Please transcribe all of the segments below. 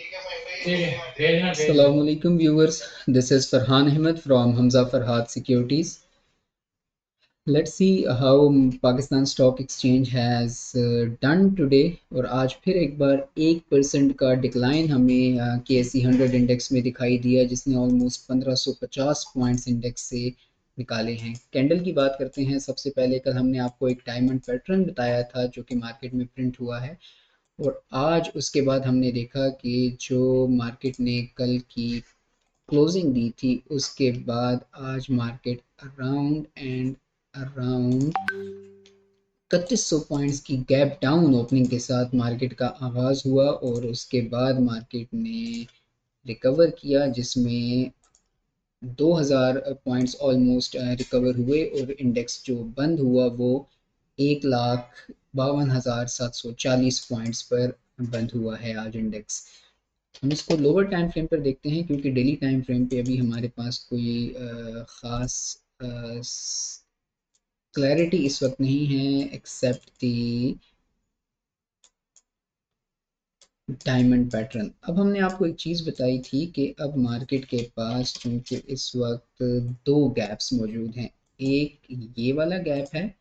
Assalamu alaikum viewers, this is Farhan Ahmed from Hamza Farhad Securities. Let's see how Pakistan Stock Exchange has done today. और आज फिर एक बार 1% का decline हमें KSE 100 index में दिखाई दिया, जिसने ऑलमोस्ट 1550 पॉइंट्स इंडेक्स से निकाले हैं। कैंडल की बात करते हैं। सबसे पहले कल हमने आपको एक डायमंड पैटर्न बताया था जो कि मार्केट में प्रिंट हुआ है, और आज उसके बाद हमने देखा कि जो मार्केट ने कल की क्लोजिंग दी थी, उसके बाद आज मार्केट अराउंड 3100 पॉइंट्स की गैप डाउन ओपनिंग के साथ मार्केट का आगाज हुआ, और उसके बाद मार्केट ने रिकवर किया, जिसमें 2000 पॉइंट्स ऑलमोस्ट रिकवर हुए, और इंडेक्स जो बंद हुआ वो 1,52,740 पॉइंट्स पर बंद हुआ है आज इंडेक्स। हम इसको लोअर टाइम फ्रेम पर देखते हैं, क्योंकि डेली टाइम फ्रेम पे अभी हमारे पास कोई ख़ास क्लैरिटी इस वक्त नहीं है, एक्सेप्ट दी डायमंड पैटर्न। अब हमने आपको एक चीज़ बताई थी कि अब मार्केट के पास चूंकि इस वक्त दो गैप्स मौजूद हैं। एक ये वाला गैप है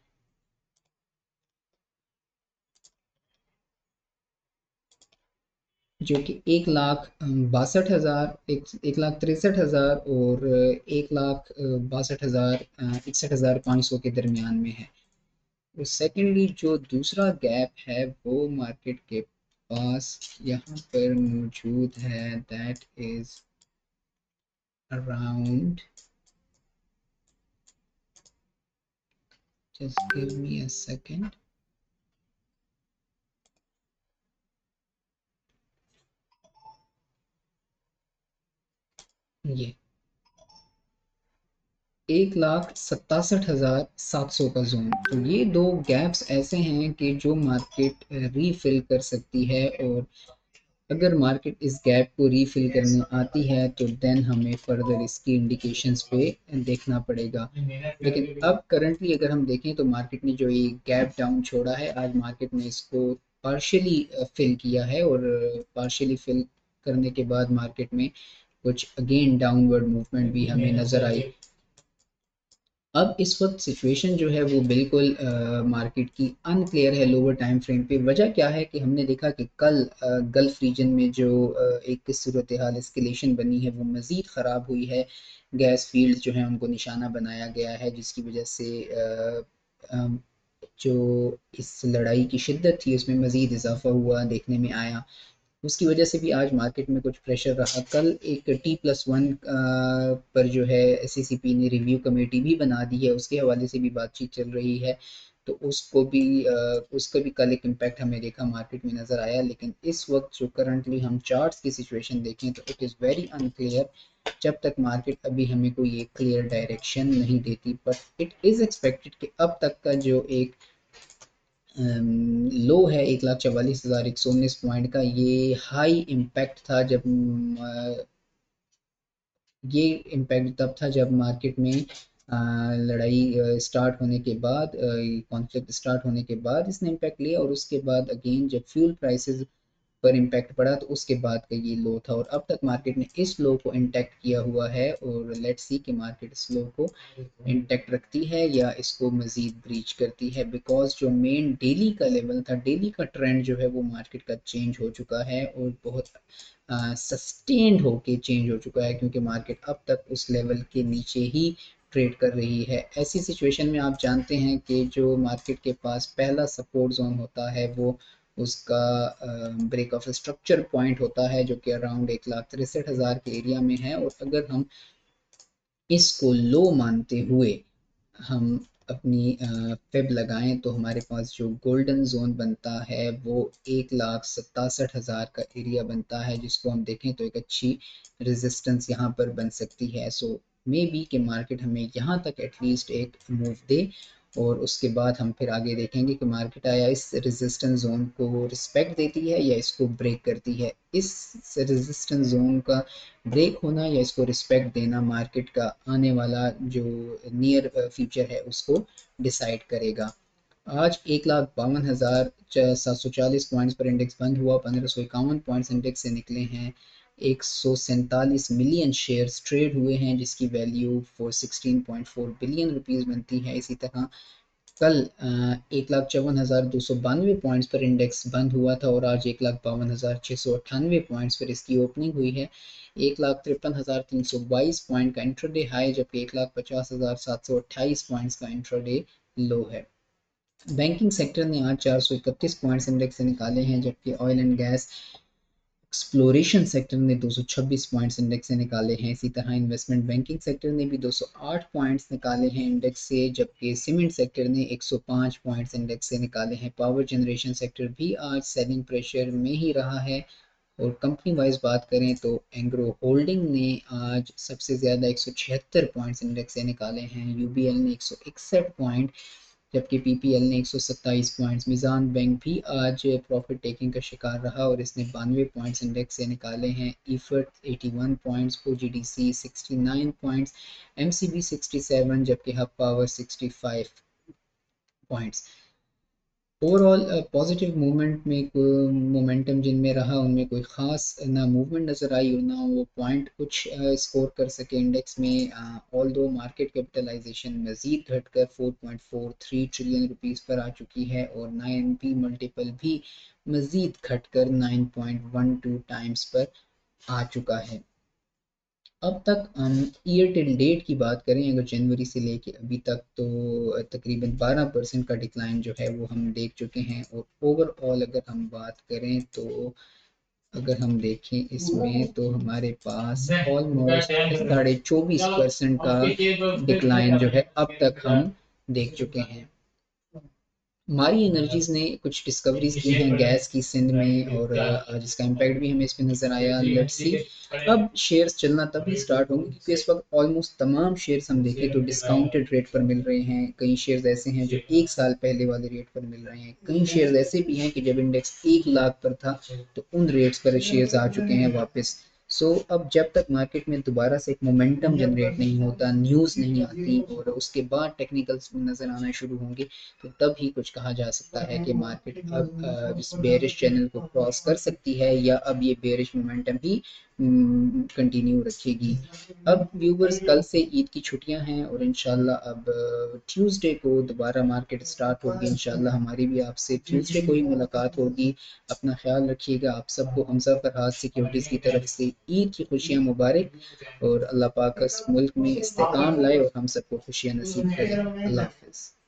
जो कि 1,62,000, 1,63,000 और 1,62,000 61,500 के दरमियान में है। और सेकेंडली जो दूसरा गैप है वो मार्केट के पास यहाँ पर मौजूद है, that is around, just give me a second, ये 1,67,700 का जोन। तो ये दो गैप्स ऐसे हैं कि जो मार्केट रीफिल कर सकती है, और अगर मार्केट इस गैप को रीफिल करने आती है तो देन हमें फर्दर इसकी इंडिकेशंस पे देखना पड़ेगा। लेकिन अब करंटली अगर हम देखें तो मार्केट ने जो ये गैप डाउन छोड़ा है, आज मार्केट ने इसको पार्शियली फिल किया है, और पार्शियली फिल करने के बाद मार्केट में कुछ अगेन डाउनवर्ड मूवमेंट भी हमें नज़र आई। अब इस वक्त सिचुएशन जो है वो बिल्कुल मार्केट की अनक्लियर है लोअर टाइम फ्रेम पे। वजह क्या है कि हमने देखा कि कल गल्फ रीजन में जो एक सूरत हाल एस्केलेशन बनी है वो मज़ीद ख़राब हुई है। गैस फील्ड जो है उनको निशाना बनाया गया है, जिसकी वजह से जो इस लड़ाई की शिद्दत थी उसमें मज़ीद इजाफा हुआ देखने में आया। उसकी वजह से भी आज मार्केट में कुछ प्रेशर रहा। कल एक T+1 पर जो है SCCP ने रिव्यू कमेटी भी बना दी है, उसके हवाले से भी बातचीत चल रही है। तो उसका भी कल एक इम्पैक्ट हमें देखा मार्केट में नज़र आया। लेकिन इस वक्त जो करंटली हम चार्ट्स की सिचुएशन देखें तो इट इज़ वेरी अनक्लियर, जब तक मार्केट अभी हमें कोई एक क्लियर डायरेक्शन नहीं देती। बट इट इज़ एक्सपेक्टेड कि अब तक का जो एक लो है 1,44,119 पॉइंट का, ये हाई इम्पैक्ट था जब ये इम्पैक्ट तब था जब मार्केट में लड़ाई स्टार्ट होने के बाद, कॉन्फ्लिक्ट स्टार्ट होने के बाद इसने इम्पैक्ट लिया, और उसके बाद अगेन जब फ्यूल प्राइसेस पर इम्पैक्ट पड़ा तो उसके बाद का ये लो था। और अब तक मार्केट ने इस लो को इंटैक्ट किया हुआ है, और लेट्स सी कि मार्केट इस लो को इंटैक्ट रखती है या इसको मज़ीद ब्रीच करती है। बिकॉज जो मेन डेली का लेवल था, डेली का ट्रेंड जो है वो मार्केट का चेंज हो चुका है, और बहुत सस्टेन्ड होके चेंज हो चुका है, क्योंकि मार्केट अब तक उस लेवल के नीचे ही ट्रेड कर रही है। ऐसी सिचुएशन में आप जानते हैं कि जो मार्केट के पास पहला सपोर्ट जोन होता है वो उसका ब्रेक ऑफ स्ट्रक्चर पॉइंट होता है, जो कि अराउंड 1,63,000 के एरिया में है। और अगर हम इसको लो मानते हुए हम अपनी फेब लगाएं तो हमारे पास जो गोल्डन जोन बनता है वो 1,67,000 का एरिया बनता है, जिसको हम देखें तो एक अच्छी रेजिस्टेंस यहाँ पर बन सकती है। सो मे बी कि मार्केट हमें यहाँ तक एटलीस्ट एक मूव दे, और उसके बाद हम फिर आगे देखेंगे कि मार्केट आया इस रेजिस्टेंस जोन को रिस्पेक्ट देती है या इसको ब्रेक करती है। इस रेजिस्टेंस जोन का ब्रेक होना या इसको रिस्पेक्ट देना मार्केट का आने वाला जो नियर फ्यूचर है उसको डिसाइड करेगा। आज 1,52,740 पॉइंट्स पर इंडेक्स बंद हुआ। 1551 पॉइंट्स इंडेक्स से निकले हैं। 147 मिलियन शेयर्स ट्रेड हुए हैं, जिसकी वैल्यू 16.4 बिलियन रुपीस बनती है। इसी तरह कल 1,54,292 पॉइंट्स पर इंडेक्स बंद हुआ था और आज 1,52,698 पॉइंट्स पर इसकी ओपनिंग हुई है। 1,53,322 पॉइंट का इंट्राडे हाई, जबकि 1,50,728 पॉइंट्स का इंट्राडे लो है। बैंकिंग सेक्टर ने आज 431 पॉइंट्स इंडेक्स से निकाले हैं, जबकि oil and gas exploration sector ने 226 पॉइंट्स इंडेक्स से निकाले हैं। इसी तरह इन्वेस्टमेंट बैंकिंग सेक्टर ने भी 208 पॉइंट्स निकाले हैं इंडेक्स से, जबकि सीमेंट सेक्टर ने 105 पॉइंट्स इंडेक्स से निकाले हैं। पावर जनरेशन सेक्टर भी आज सेलिंग प्रेशर में ही रहा है। और कंपनी वाइज बात करें तो एंग्रो होल्डिंग ने आज सबसे ज़्यादा 176 पॉइंट्स इंडेक्स से निकाले हैं। यूबीएल ने 161 पॉइंट, जबकि पीपीएल ने 127 पॉइंट्स। मिजान बैंक भी आज प्रॉफिट टेकिंग का शिकार रहा और इसने 92 पॉइंट्स इंडेक्स से निकाले हैं। Efert 81 points, OGDC 69 points, MCB 67, जबकि hub power 65 points. Overall positive movement में मोमेंटम जिनमें रहा उनमें कोई ख़ास ना मूवमेंट नज़र आई और ना वो पॉइंट कुछ स्कोर कर सके इंडेक्स में। ऑल दो मार्केट कैपिटलाइजेशन मज़ीद घटकर 4.43 ट्रिलियन रुपीस पर आ चुकी है और 9p मल्टीपल भी मज़ीद घटकर 9.12 टाइम्स पर आ चुका है। अब तक हम ईयर टिल डेट की बात करें, अगर जनवरी से लेके अभी तक, तो तकरीबन 12% का डिक्लाइन जो है वो हम देख चुके हैं। और ओवरऑल अगर हम बात करें तो अगर हम देखें इसमें तो हमारे पास ऑलमोस्ट 24.5% का डिक्लाइन जो है अब तक हम देख चुके हैं। मारी एनर्जीज ने कुछ डिस्कवरीज की हैं गैस की सिंध में और आज इसका इम्पैक्ट भी हमें इस पे नजर आया। लेट्स सी अब शेयर्स चलना तभी स्टार्ट होंगे क्योंकि इस वक्त ऑलमोस्ट तमाम शेयर्स हम देखें तो डिस्काउंटेड रेट पर मिल रहे हैं। कई शेयर्स ऐसे हैं जो एक साल पहले वाले रेट पर मिल रहे हैं। कई शेयर्स ऐसे भी हैं कि जब इंडेक्स 1 लाख पर था तो उन रेट्स पर शेयर्स आ चुके हैं वापस। अब जब तक मार्केट में दोबारा से एक मोमेंटम जनरेट नहीं होता, न्यूज़ नहीं आती और उसके बाद टेक्निकल्स नज़र आना शुरू होंगे, तो तब ही कुछ कहा जा सकता है कि मार्केट अब इस बेरिश चैनल को क्रॉस कर सकती है या अब ये बेरिश मोमेंटम ही कंटिन्यू रखेगी। अब व्यूवर्स, कल से ईद की छुट्टियां हैं और इंशाल्लाह अब ट्यूसडे को दोबारा मार्केट स्टार्ट होगी। इंशाल्लाह हमारी भी आपसे ट्यूसडे को ही मुलाकात होगी। अपना ख्याल रखिएगा। आप सबको हमजा फरहाद सिक्योरिटीज़ की तरफ से ईद की खुशियाँ मुबारक और अल्लाह पाक इस मुल्क में इस्तेकाम लाए और हम सबको खुशियाँ नसीब करें। अल्लाह हाफिज़।